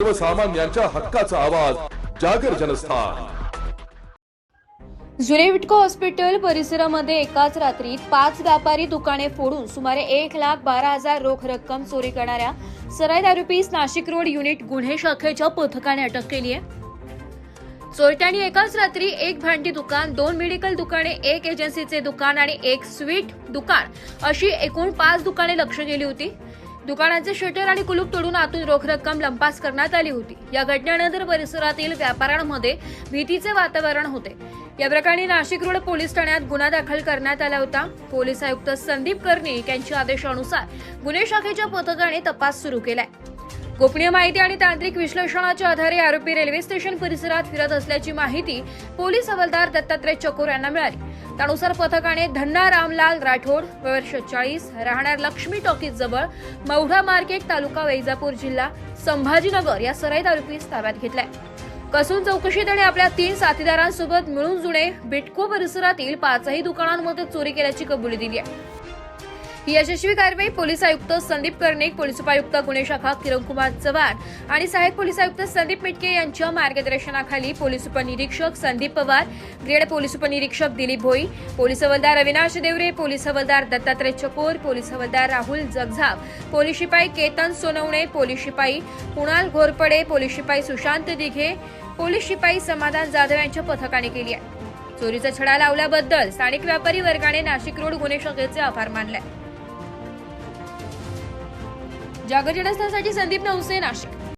सर्वसामान्यांच्या हक्काचा आवाज जागर जनस्थान। जुने विटको हॉस्पिटल परिसरामध्ये एकाच रात्रीत 5 व्यापारी दुकाने फोडून सुमारे 1,12,000 रोख रक्कम चोरी करणाऱ्या सराईत आरोपीस नाशिक रोड युनिट गुन्हे शाखेच्या पथकाने अटक केली आहे। चोरट्यांनी एकाच रात्री एक भांडी दुकान, 2 मेडिकल दुकाने, एक एजन्सीचे दुकान आणि एक स्वीट दुकान अशी एकूण 5 दुकाने लक्ष्य केली होती। दुकानाचे शटर आणि कुलूप तोडून आतून रोख रक्कम लंपास करण्यात आली होती। या घटनेनंतर परिसरातील व्यापाऱ्यांमध्ये भीतीचे वातावरण होते। या प्रकरणी नाशिक रोड पोलीस ठाण्यात गुन्हा दाखल करण्यात आला होता। पोलीस आयुक्त संदीप कर्णिक यांच्या आदेशानुसार गुन्हे शाखेच्या पथकाने तपास सुरू केलाय। गोपनीय माहिती आणि तांत्रिक विश्लेषणाच्या आधारे आरोपी रेल्वे स्टेशन परिसरात फिरत असल्याची माहिती पोलीस हवालदार दत्तात्रय चकोर यांना मिळाली। त्यानुसार पथकाने धन्ना रामलाल राठोड, वर्ष 40, राहणार लक्ष्मी टॉकीज जवळ, मौढा मार्केट, तालुका वैजापूर, जिल्हा संभाजीनगर या सराईत आरोपीस ताब्यात घेतलाय। कसून चौकशीत त्याने आपल्या 3 साथीदारांसोबत मिळून जुने बिटको परिसरातील 5ही दुकानांमध्ये चोरी केल्याची कबुली दिली आहे। ही यशस्वी कारवाई पोलीस आयुक्त संदीप कर्णिक, पोलीस उपायुक्त गुन्हे शाखा किरणकुमार चव्हाण आणि सहाय्यक पोलीस आयुक्त संदीप मिटके यांच्या मार्गदर्शनाखाली पोलीस उपनिरीक्षक संदीप पवार, ग्रेड पोलीस उपनिरीक्षक दिलीप भोई, पोलीस हवालदार अविनाश देवरे, पोलीस हवालदार दत्तात्रय चकोर, पोलीस हवालदार राहुल जगझाप, पोलीस शिपाई केतन सोनवणे, पोलीस शिपाई कुणाल घोरपडे, पोलीस शिपाई सुशांत दिघे, पोलीस शिपाई समाधान जाधव यांच्या पथकाने केली आहे। चोरीचा छडा लावल्याबद्दल स्थानिक व्यापारी वर्गाने नाशिक रोड गुन्हे शाखेचे आभार मानले। जागर जनस्थानसाठी संदीप नवसे, नाशिक।